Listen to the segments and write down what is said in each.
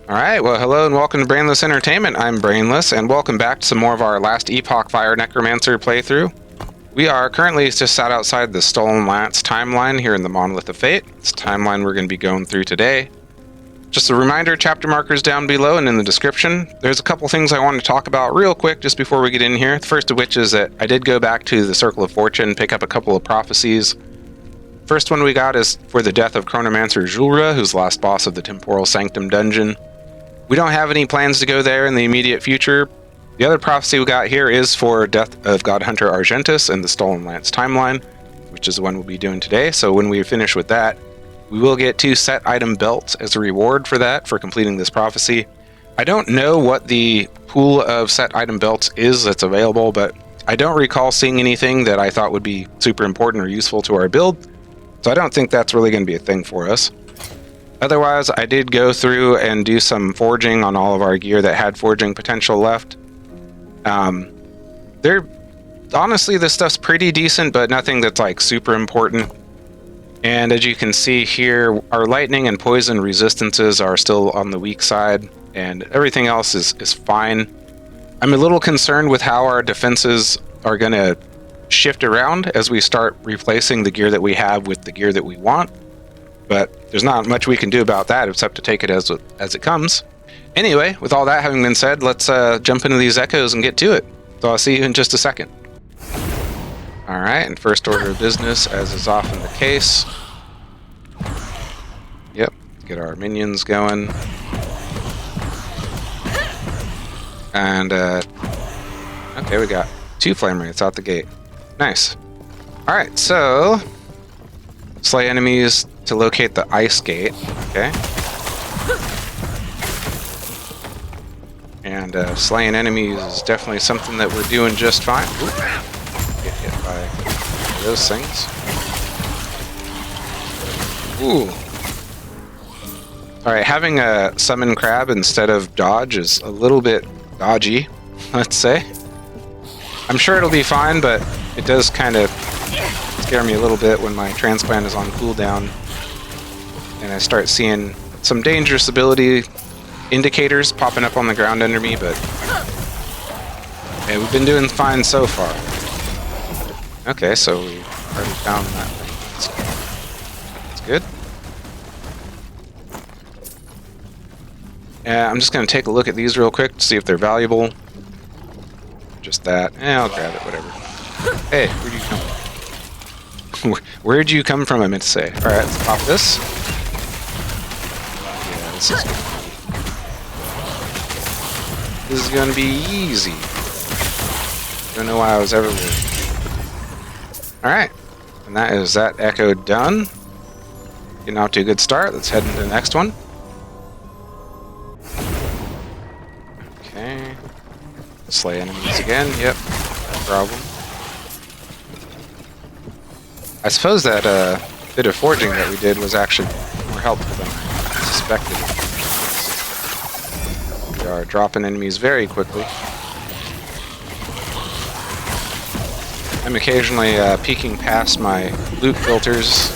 Alright, well hello and welcome to Brainless Entertainment. I'm Brainless, and welcome back to some more of our Last Epoch Fire Necromancer playthrough. We are currently just sat outside the Stolen Lance timeline here in the Monolith of Fate. It's the timeline we're going to be going through today. Just a reminder, chapter markers down below and in the description. There's a couple things I want to talk about real quick just before we get in here. The first of which is that I did go back to the Circle of Fortune, pick up a couple of prophecies. First one we got is for the death of Chronomancer Julra, who's the last boss of the Temporal Sanctum dungeon. We don't have any plans to go there in the immediate future. The other prophecy we got here is for death of God Hunter Argentus in the Stolen Lance timeline, which is the one we'll be doing today. So when we finish with that, we will get 2 set item belts as a reward for that, for completing this prophecy. I don't know what the pool of set item belts is that's available, but I don't recall seeing anything that I thought would be super important or useful to our build. So I don't think that's really going to be a thing for us. Otherwise, I did go through and do some forging on all of our gear that had forging potential left. Honestly, this stuff's pretty decent, but nothing that's like super important. And as you can see here, our lightning and poison resistances are still on the weak side, and everything else is fine. I'm a little concerned with how our defenses are going to shift around as we start replacing the gear that we have with the gear that we want. But there's not much we can do about that except to take it as it comes. Anyway, with all that having been said, let's jump into these echoes and get to it. So I'll see you in just a second. Alright, and first order of business, as is often the case. Yep, get our minions going. And, okay, we got 2 flame wraiths out the gate. Nice. Alright, so slay enemies to locate the ice gate. Okay. And slaying enemies is definitely something that we're doing just fine. Ooh. Get hit by those things. Ooh. Alright, having a summon crab instead of dodge is a little bit dodgy, let's say. I'm sure it'll be fine, but it does kind of scare me a little bit when my transplant is on cooldown and I start seeing some dangerous ability indicators popping up on the ground under me, but yeah, we've been doing fine so far. Okay, so we already found that thing. That's good. Yeah, I'm just going to take a look at these real quick to see if they're valuable. Just that. Yeah, I'll grab it, whatever. Hey, where'd you come from? Where'd you come from, I meant to say. Alright, let's pop this. Yeah, this is gonna be easy. Don't know why I was ever worried. Alright, and that is that echo done. Getting off to a good start. Let's head into the next one. Okay. Slay enemies again. Yep, no problem. I suppose that bit of forging that we did was actually more helpful than I suspected. We are dropping enemies very quickly. I'm occasionally peeking past my loot filters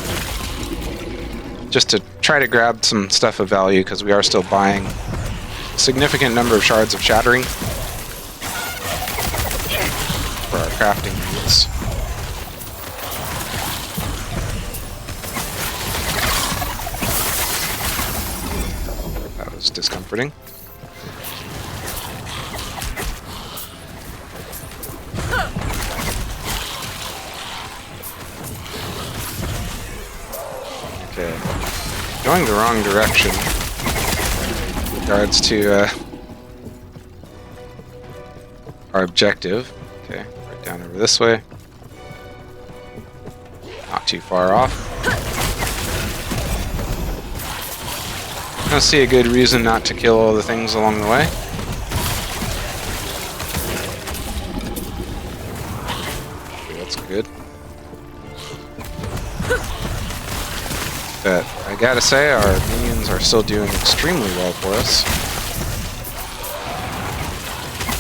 just to try to grab some stuff of value, because we are still buying a significant number of shards of shattering for our crafting needs. That was discomforting. Okay, going the wrong direction in regards to our objective. Okay, right down over this way. Not too far off. I don't see a good reason not to kill all the things along the way. Okay, that's good. But I gotta say, our minions are still doing extremely well for us.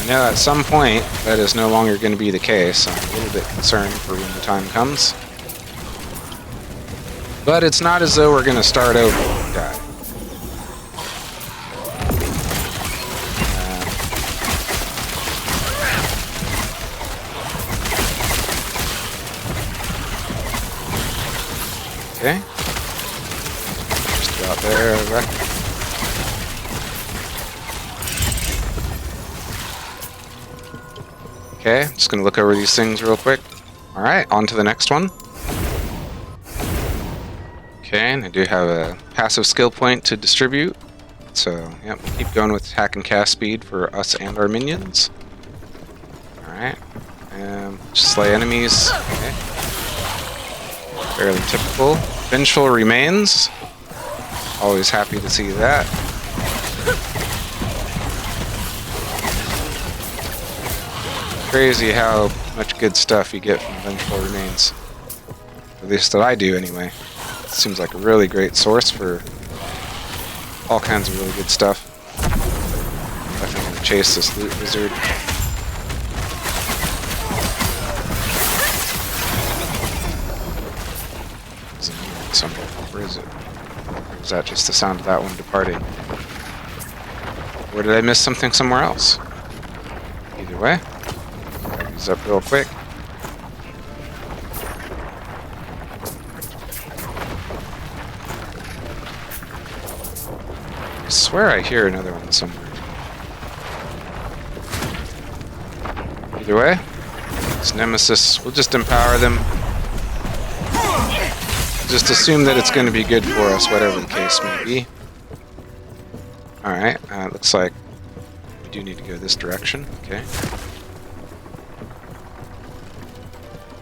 I know at some point that is no longer going to be the case. I'm a little bit concerned for when the time comes. But it's not as though we're going to start over and die. About there. Okay. Okay, just gonna look over these things real quick. Alright, on to the next one. Okay, and I do have a passive skill point to distribute. So, yep, keep going with attack and cast speed for us and our minions. Alright. Just slay enemies. Okay. Fairly typical. Vengeful remains. Always happy to see that. Crazy how much good stuff you get from Vengeful Remains. At least that I do anyway. It seems like a really great source for all kinds of really good stuff. Definitely gonna chase this loot wizard. Somewhere. Where is it? Or is that just the sound of that one departing? Or did I miss something somewhere else? Either way. Grab these up real quick. I swear I hear another one somewhere. Either way, this Nemesis, we'll just empower them. Just assume that it's going to be good for us, whatever the case may be. Alright, looks like we do need to go this direction. Okay.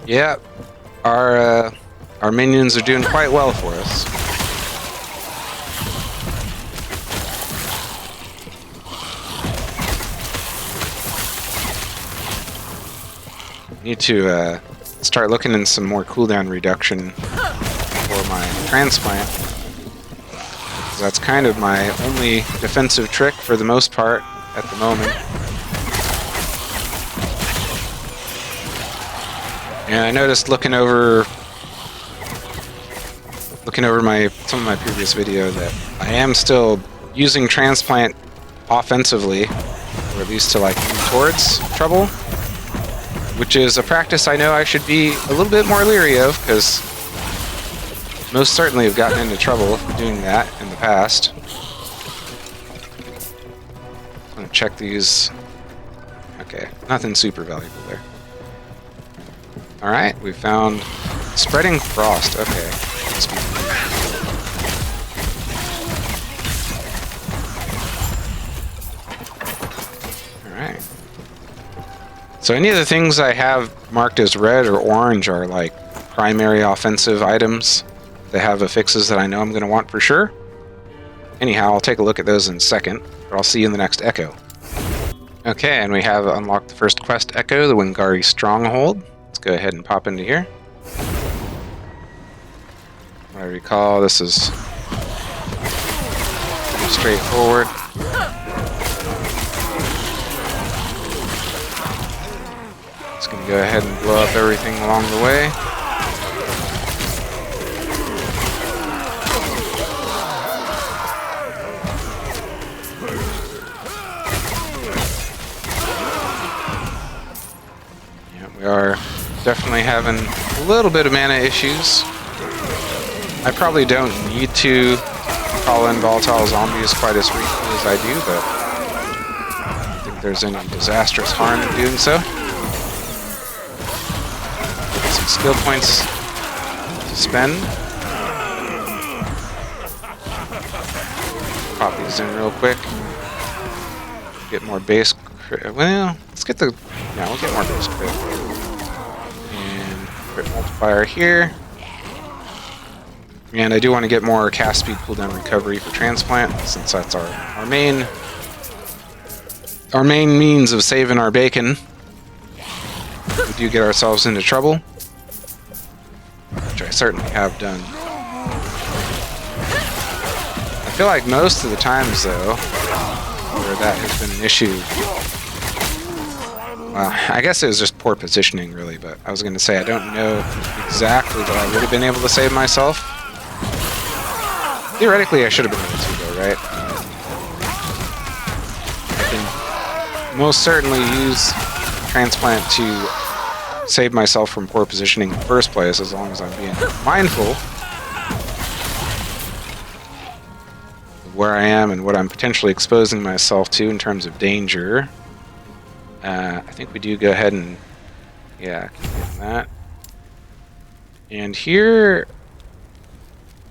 Yeah, our minions are doing quite well for us. Need to start looking in some more cooldown reduction for my transplant. That's kind of my only defensive trick for the most part at the moment. And I noticed looking over some of my previous video that I am still using transplant offensively, or at least to like move towards trouble, which is a practice I know I should be a little bit more leery of, because most certainly have gotten into trouble doing that in the past. I'm gonna check these. Okay, nothing super valuable there. Alright, we found Spreading Frost. Okay. Alright. So any of the things I have marked as red or orange are like primary offensive items. They have affixes that I know I'm going to want for sure. Anyhow, I'll take a look at those in a second, but I'll see you in the next Echo. Okay, and we have unlocked the first quest Echo, the Wengari Stronghold. Let's go ahead and pop into here. What I recall, this is pretty straightforward. Just going to go ahead and blow up everything along the way. We are definitely having a little bit of mana issues. I probably don't need to call in volatile zombies quite as frequently as I do, but I don't think there's any disastrous harm in doing so. Some skill points to spend. Pop these in real quick. Get more base crit. Well, let's get the... Yeah, we'll get more base crit. And crit multiplier here. And I do want to get more cast speed cooldown recovery for transplant, since that's our main means of saving our bacon. We do get ourselves into trouble, which I certainly have done. I feel like most of the times, though, where that has been an issue, well, I guess it was just poor positioning, really, but I was going to say I don't know exactly that I would have been able to save myself. Theoretically, I should have been able to, though, right? I can most certainly use transplant to save myself from poor positioning in the first place, as long as I'm being mindful. where I am and what I'm potentially exposing myself to in terms of danger. I think we do go ahead and, yeah, keep doing that. And here,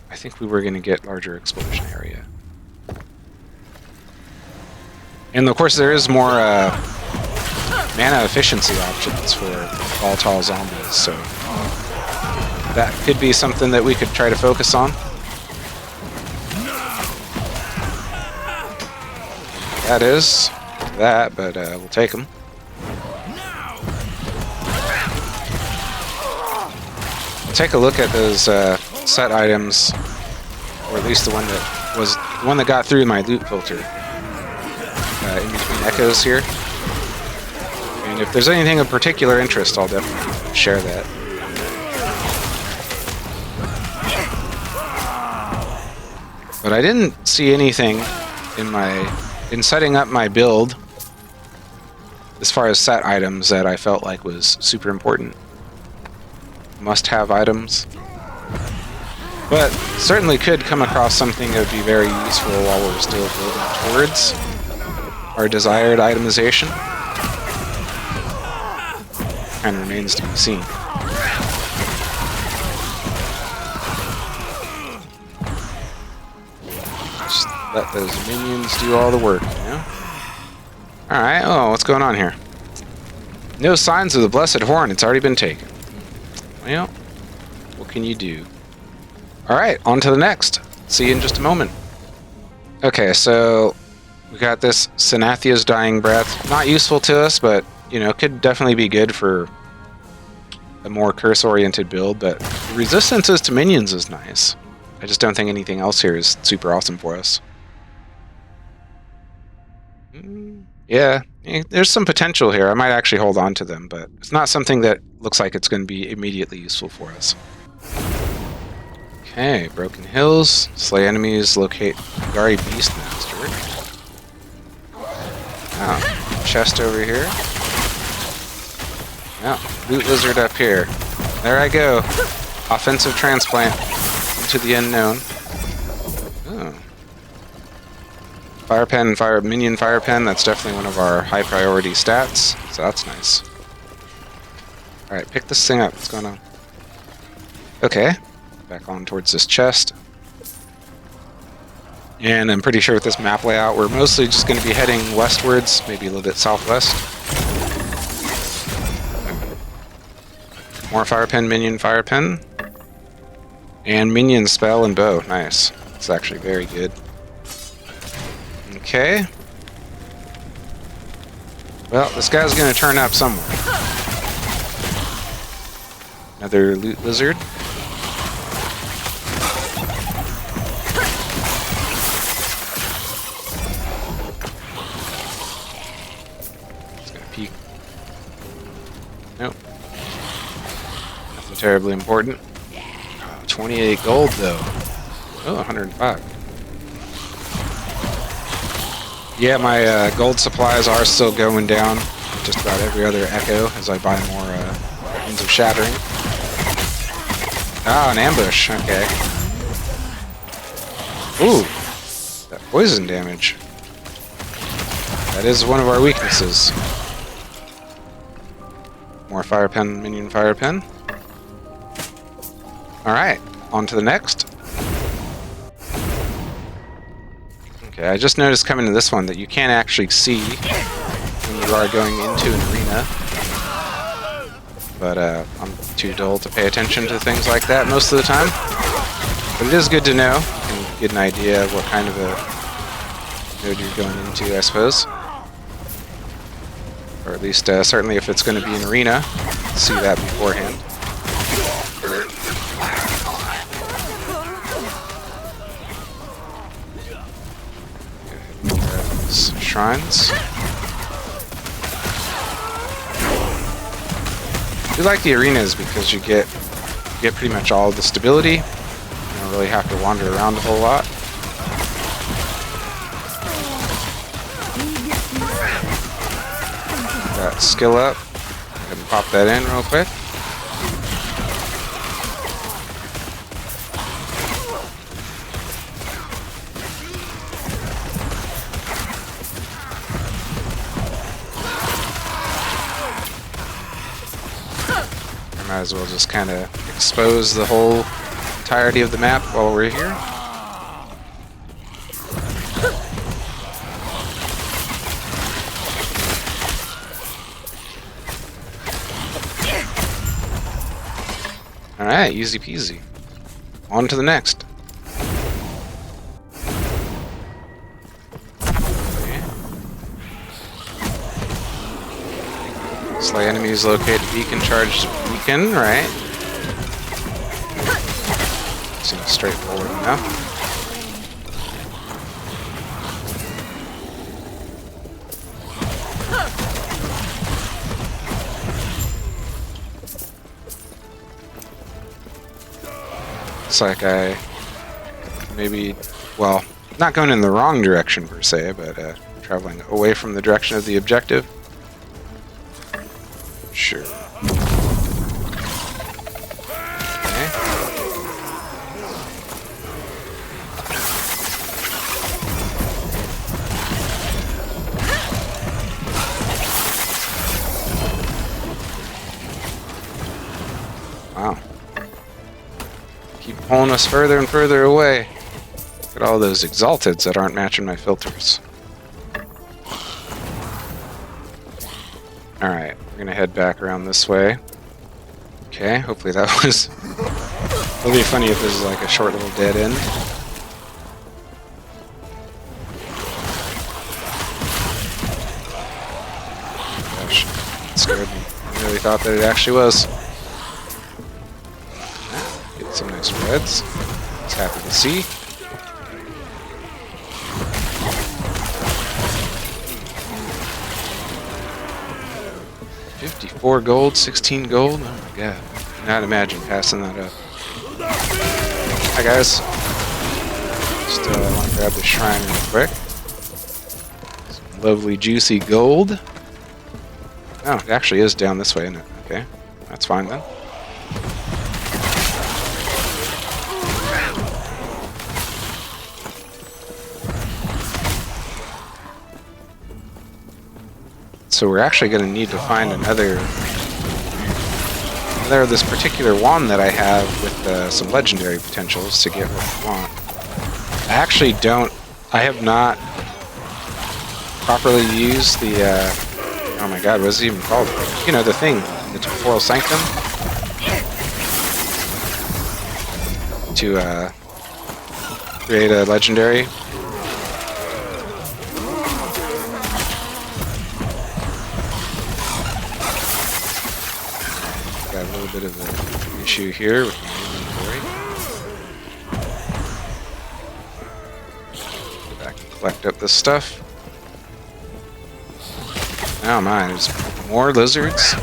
I think we were going to get larger explosion area. And of course there is more mana efficiency options for volatile zombies, so that could be something that we could try to focus on. That is that, but we'll take them. We'll take a look at those set items, or at least the one that was the one that got through my loot filter in between echoes here. And if there's anything of particular interest, I'll definitely share that. But I didn't see anything in setting up my build as far as set items that I felt like was super important. Must-have items. But certainly could come across something that would be very useful while we're still building towards our desired itemization. Kind of remains to be seen. Just let those minions do all the work, you know? Alright, oh, what's going on here? No signs of the Blessed Horn, it's already been taken. Well, what can you do? Alright, on to the next. See you in just a moment. Okay, so we got this Sinathia's Dying Breath. Not useful to us, but, you know, could definitely be good for a more curse-oriented build, but the resistances to minions is nice. I just don't think anything else here is super awesome for us. Yeah, there's some potential here. I might actually hold on to them, but it's not something that looks like it's going to be immediately useful for us. Okay, Broken Hills. Slay enemies, locate Wengari Beastmaster. Oh, chest over here. Oh, Loot Lizard up here. There I go. Offensive transplant into the unknown. Oh. Fire pen, minion fire pen, that's definitely one of our high priority stats, so that's nice. Alright, pick this thing up, what's going on? Okay, back on towards this chest. And I'm pretty sure with this map layout, we're mostly just going to be heading westwards, maybe a little bit southwest. More fire pen, minion fire pen. And minion spell and bow, nice. It's actually very good. Okay. Well, this guy's gonna turn up somewhere. Another loot lizard. It's gonna peek. Nope. Nothing terribly important. 28 gold though. Oh, 105. Yeah, my gold supplies are still going down just about every other echo as I buy more Winds of Shattering. Ah, an ambush, okay. Ooh, that poison damage. That is one of our weaknesses. More fire pen, minion fire pen. Alright, on to the next. Okay, I just noticed coming to this one that you can't actually see when you are going into an arena. But I'm too dull to pay attention to things like that most of the time. But it is good to know and get an idea of what kind of a node you're going into, I suppose. Or at least, certainly if it's going to be an arena, see that beforehand. Shrines. I do like the arenas because you get pretty much all of the stability. You don't really have to wander around a whole lot. Got skill up. Go ahead and pop that in real quick. Might as well just kind of expose the whole entirety of the map while we're here. Alright, easy peasy. On to the next. Okay. Slay enemies, locate beacon, charged beacon, right? Seems straightforward enough. Looks like I maybe, well, not going in the wrong direction per se, but traveling away from the direction of the objective. Sure. Okay. Wow. Keep pulling us further and further away. Look at all those exalteds that aren't matching my filters. Alright, we're gonna head back around this way. Okay, hopefully that was... It'll be funny if this is like a short little dead end. Gosh, it scared me. I really thought that it actually was. Get some nice reds. It's happy to see. $54 gold, 16 gold. Oh my god. Cannot imagine passing that up. Hi guys. Just want to grab the shrine real quick. Some lovely juicy gold. Oh, it actually is down this way, isn't it? Okay. That's fine then. So we're actually going to need to find another of this particular wand that I have with some legendary potentials to get what we want. I have not properly used the, oh my god, what is it even called? You know, the thing, the Temporal Sanctum, to create a legendary. Got a little bit of an issue here with my inventory. Go back and collect up this stuff. Oh my, there's more lizards.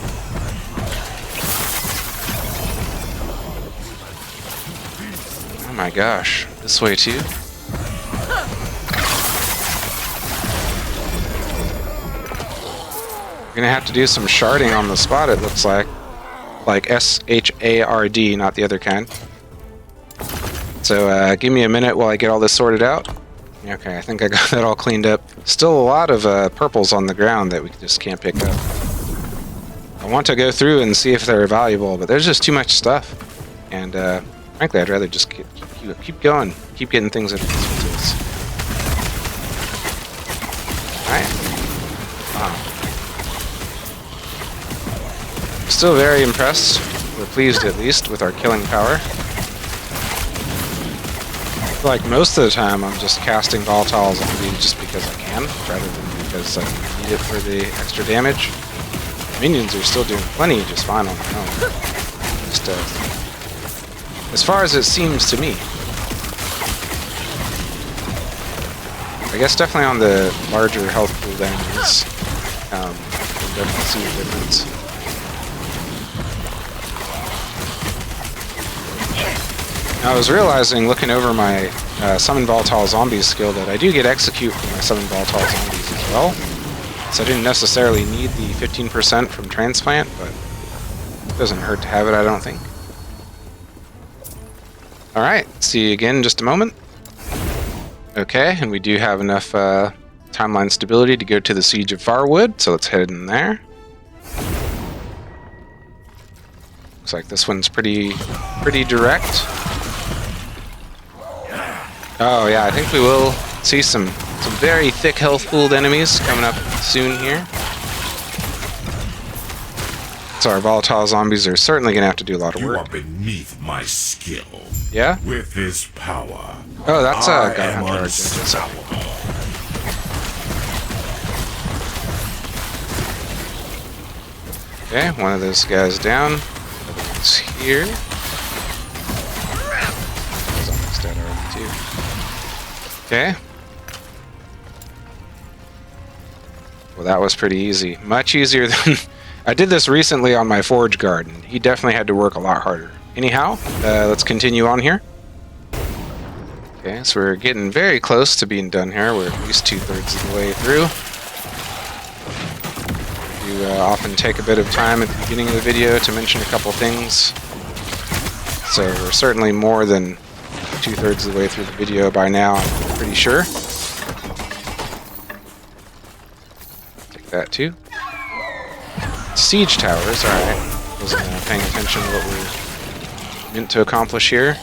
Oh my gosh, this way too? We're gonna have to do some sharding on the spot, it looks like. Like S-H-A-R-D, not the other kind. So give me a minute while I get all this sorted out. Okay, I think I got that all cleaned up. Still a lot of purples on the ground that we just can't pick up. I want to go through and see if they're valuable, but there's just too much stuff. And frankly, I'd rather just keep going, keep getting things that are useful to us. Alright. Wow. Still very impressed. We're pleased, at least, with our killing power. Like most of the time, I'm just casting volatile zombies just because I can, rather than because I need it for the extra damage. Minions are still doing plenty just fine on their own. Just as far as it seems to me. I guess definitely on the larger health pool enemies, you can definitely see a difference. I was realizing, looking over my Summon Volatile Zombies skill, that I do get Execute from my Summon Volatile Zombies as well. So I didn't necessarily need the 15% from Transplant, but it doesn't hurt to have it, I don't think. Alright, see you again in just a moment. Okay, and we do have enough timeline stability to go to the Siege of Farwood, so let's head in there. Looks like this one's pretty direct. Oh yeah, I think we will see some very thick health pooled enemies coming up soon here. So our volatile zombies are certainly going to have to do a lot of work. You are beneath my skill. Yeah? With this power. Oh, that's a I am Argentum. unstoppable. Okay, one of those guys down. It's here. He's almost dead already too. Okay. Well, that was pretty easy. Much easier than... I did this recently on my Forge Guard, and he definitely had to work a lot harder. Anyhow, let's continue on here. Okay, so we're getting very close to being done here. We're at least 2/3 of the way through. You often take a bit of time at the beginning of the video to mention a couple things. So we're certainly more than 2/3 of the way through the video by now, I'm pretty sure. Take that too. Siege towers, alright. Wasn't paying attention to what we're meant to accomplish here.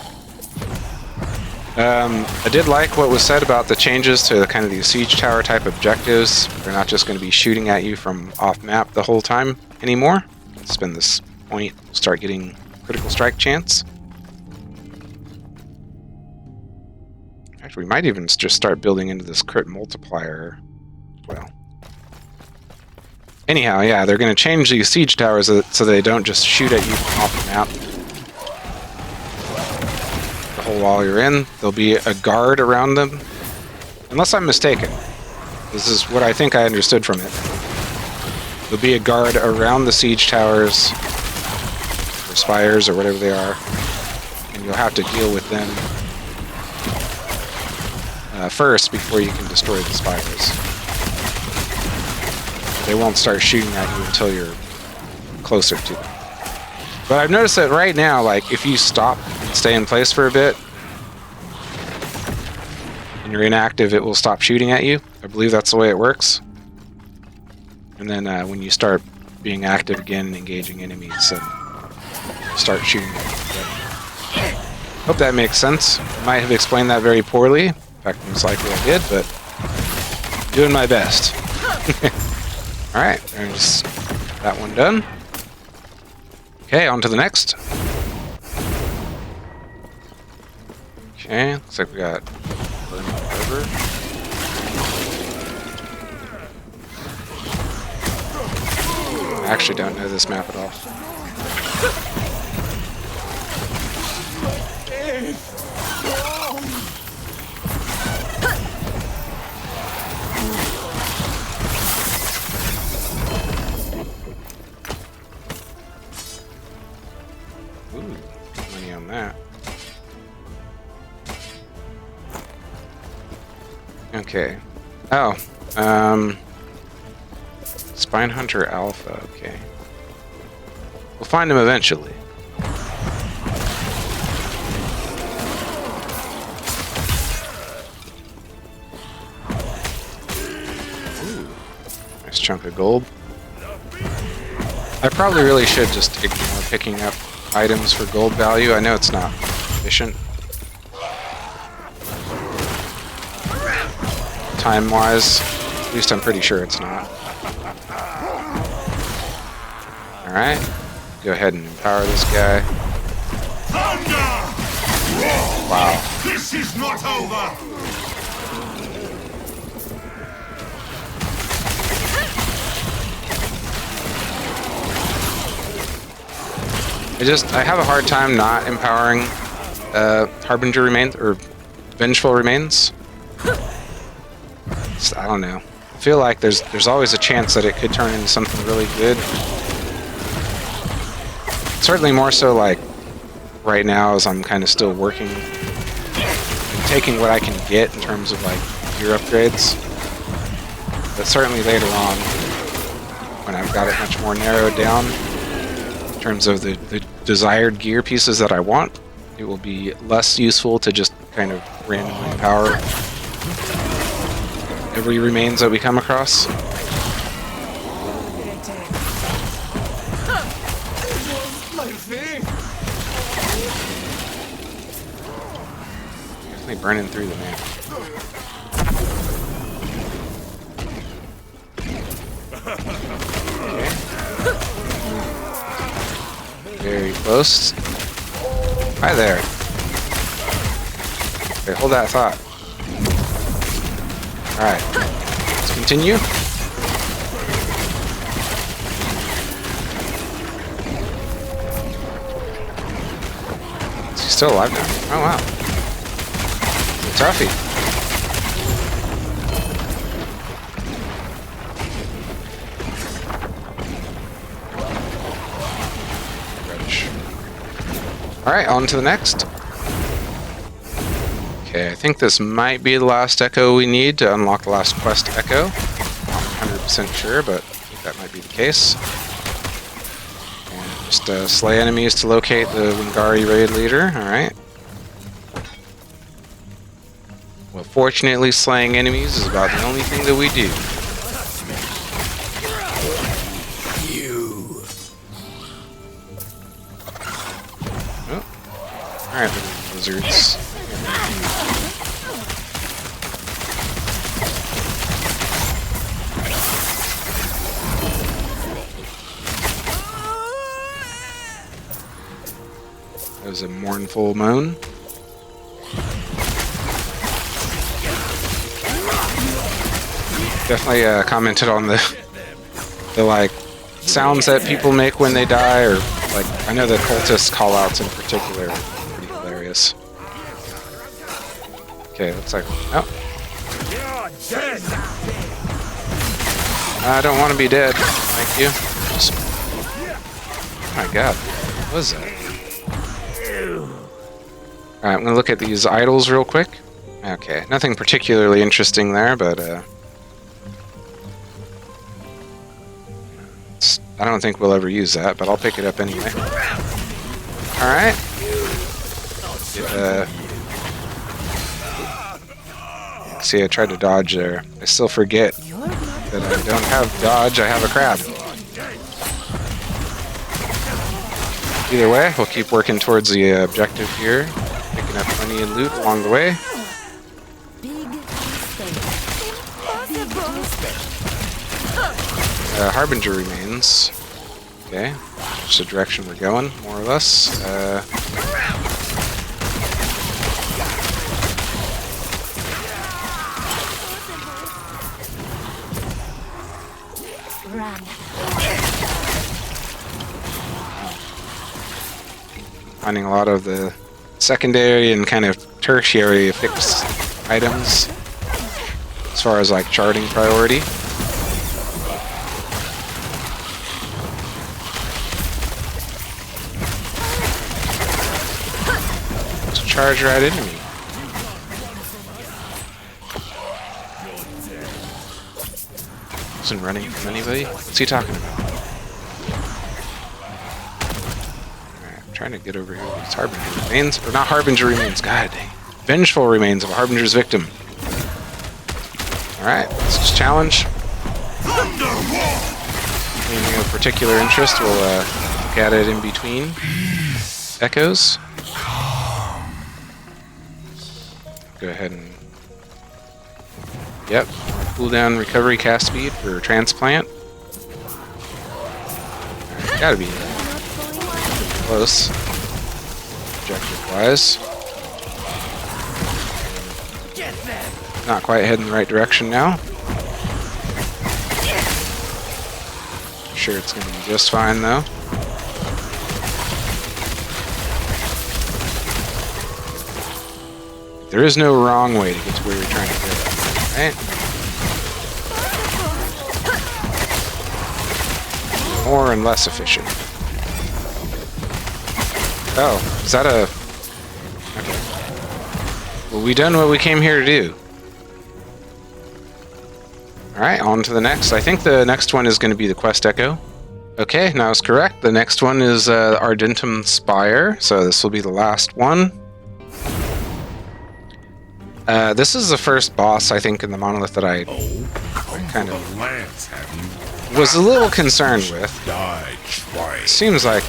I did like what was said about the changes to kind of these siege tower type objectives. They're not just going to be shooting at you from off map the whole time anymore. Spend this point, start getting critical strike chance. In fact, we might even just start building into this crit multiplier. Well. Anyhow, yeah, they're going to change these siege towers so they don't just shoot at you from off the map. The whole wall you're in, there'll be a guard around them. Unless I'm mistaken. This is what I think I understood from it. There'll be a guard around the siege towers, or spires, or whatever they are, and you'll have to deal with them first before you can destroy the spires. They won't start shooting at you until you're closer to them. But I've noticed that right now, like, if you stop and stay in place for a bit, and you're inactive, it will stop shooting at you. I believe that's the way it works. And then when you start being active again and engaging enemies, it'll start shooting at you again. Hope that makes sense. I might have explained that very poorly. In fact, most likely I did, but doing my best. Alright, there's that one done. Okay, on to the next. Okay, looks like we got Burning Harbor. I actually don't know this map at all. Money on that. Okay. Oh, Spine Hunter Alpha, okay. We'll find him eventually. Ooh, nice chunk of gold. I probably really should just ignore picking up items for gold value. I know it's not efficient. Time-wise, at least I'm pretty sure it's not. Alright, go ahead and empower this guy. Wow. This is not over. I have a hard time not empowering Harbinger Remains, or Vengeful Remains. I don't know. I feel like there's always a chance that it could turn into something really good. Certainly more so like right now, as I'm kind of still working and taking what I can get in terms of like gear upgrades. But certainly later on, when I've got it much more narrowed down in terms of the desired gear pieces that I want, it will be less useful to just kind of randomly empower every remains that we come across. burning through the man. Okay. Very close. Hi there. Okay, hold that thought. Alright. Let's continue. Is he still alive now? Oh wow. It's a toughie. Alright, on to the next. Okay, I think this might be the last echo we need to unlock the last quest echo. Not 100% sure, but I think that might be the case. And just slay enemies to locate the Wengari raid leader, alright. Well, fortunately, slaying enemies is about the only thing that we do. Alright, lizards. That was a mournful moan. Definitely commented on the like sounds that people make when they die, or like I know the cultist call-outs in particular are pretty hilarious. Okay, looks like oh. I don't want to be dead. Thank you. Oh my god, what was that? Alright, I'm gonna look at these idols real quick. Okay, nothing particularly interesting there, but I don't think we'll ever use that, but I'll pick it up anyway. Alright. See, I tried to dodge there. I still forget that I don't have dodge, I have a crab. Either way, we'll keep working towards the objective here. Picking up money and loot along the way. Harbinger remains. Okay, just the direction we're going, more or less. Finding a lot of the secondary and kind of tertiary affix items as far as like charting priority. Just charge right into me. Wasn't running from anybody? What's he talking about? Trying to get over here with these Harbinger remains, or not Harbinger remains, god dang. Vengeful remains of a Harbinger's victim. Alright, let's just challenge. Anything of particular interest, we'll look at it in between echoes. Go ahead and... Yep, cooldown recovery cast speed for transplant. Right, gotta be close, objective-wise. Not quite heading the right direction now. Sure, it's going to be just fine though. There is no wrong way to get to where you're trying to go, right? More and less efficient. Oh, is that a... Okay. Well, we done what we came here to do. Alright, on to the next. I think the next one is going to be the quest echo. Okay, now it's correct. The next one is Argentum Spire, so this will be the last one. This is the first boss, I think, in the Monolith that I kind of was a little concerned with. Seems like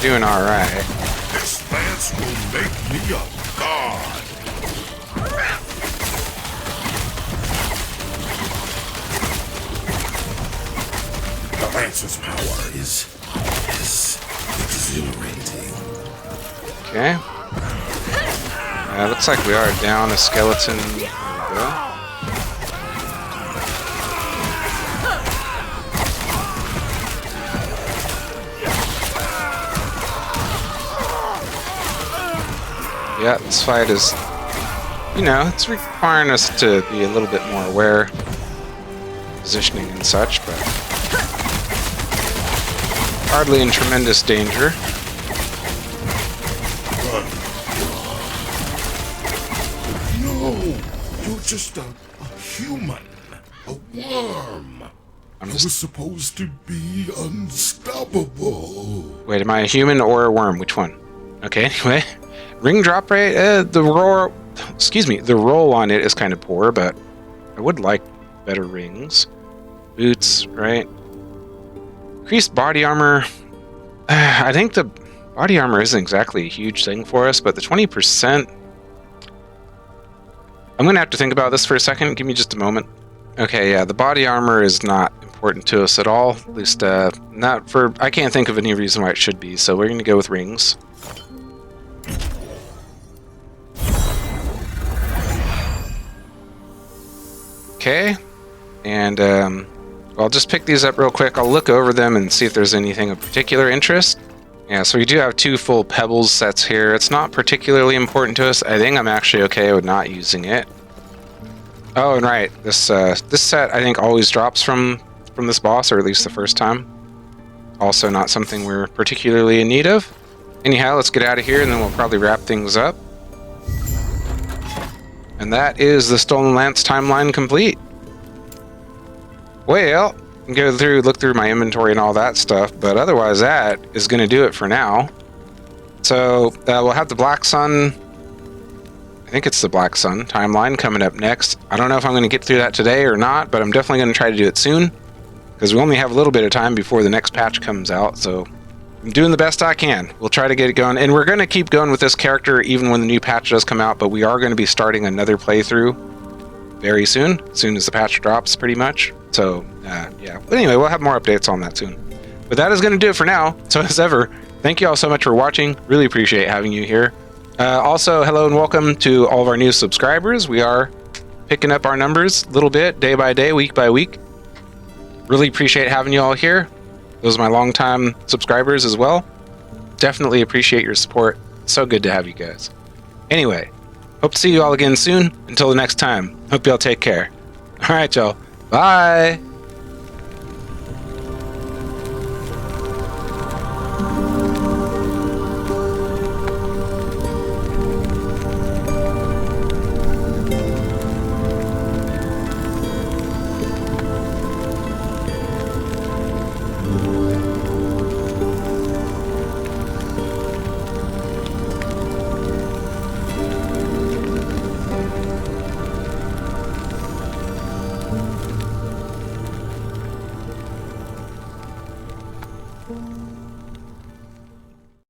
doing alright. This lance will make me a god. Necromancer's power is exhilarating. Okay. Looks like we are down a skeleton. There we go. Yeah, this fight is, you know, it's requiring us to be a little bit more aware, positioning and such, but hardly in tremendous danger. No, you're just a human, a worm. I was supposed to be unstoppable. Wait, am I a human or a worm? Which one? Okay, anyway. Ring drop rate, the roll on it is kind of poor, but I would like better rings. Boots, right? Increased body armor. I think the body armor isn't exactly a huge thing for us, but the 20%... I'm going to have to think about this for a second. Give me just a moment. Okay, yeah, the body armor is not important to us at all. At least, not for... I can't think of any reason why it should be, so we're going to go with rings. Okay, and I'll just pick these up real quick. I'll look over them and see if there's anything of particular interest. Yeah, so we do have 2 full pebbles sets here. It's not particularly important to us. I think I'm actually okay with not using it. Oh, and right, this set I think always drops from this boss, or at least the first time. Also not something we're particularly in need of. Anyhow, let's get out of here and then we'll probably wrap things up. And that is the Stolen Lance timeline complete. Well, I can look through my inventory and all that stuff, but otherwise that is going to do it for now. So we'll have the Black Sun, I think it's the Black Sun timeline coming up next. I don't know if I'm going to get through that today or not, but I'm definitely going to try to do it soon, because we only have a little bit of time before the next patch comes out, so I'm doing the best I can. We'll try to get it going, and we're going to keep going with this character even when the new patch does come out, but we are going to be starting another playthrough very soon as the patch drops, pretty much. So, yeah. But anyway, we'll have more updates on that soon. But that is going to do it for now. So, as ever, thank you all so much for watching. Really appreciate having you here. Also, hello and welcome to all of our new subscribers. We are picking up our numbers a little bit, day by day, week by week. Really appreciate having you all here. Those are my longtime subscribers as well. Definitely appreciate your support. So good to have you guys. Anyway, hope to see you all again soon. Until the next time, hope y'all take care. All right, y'all. Bye.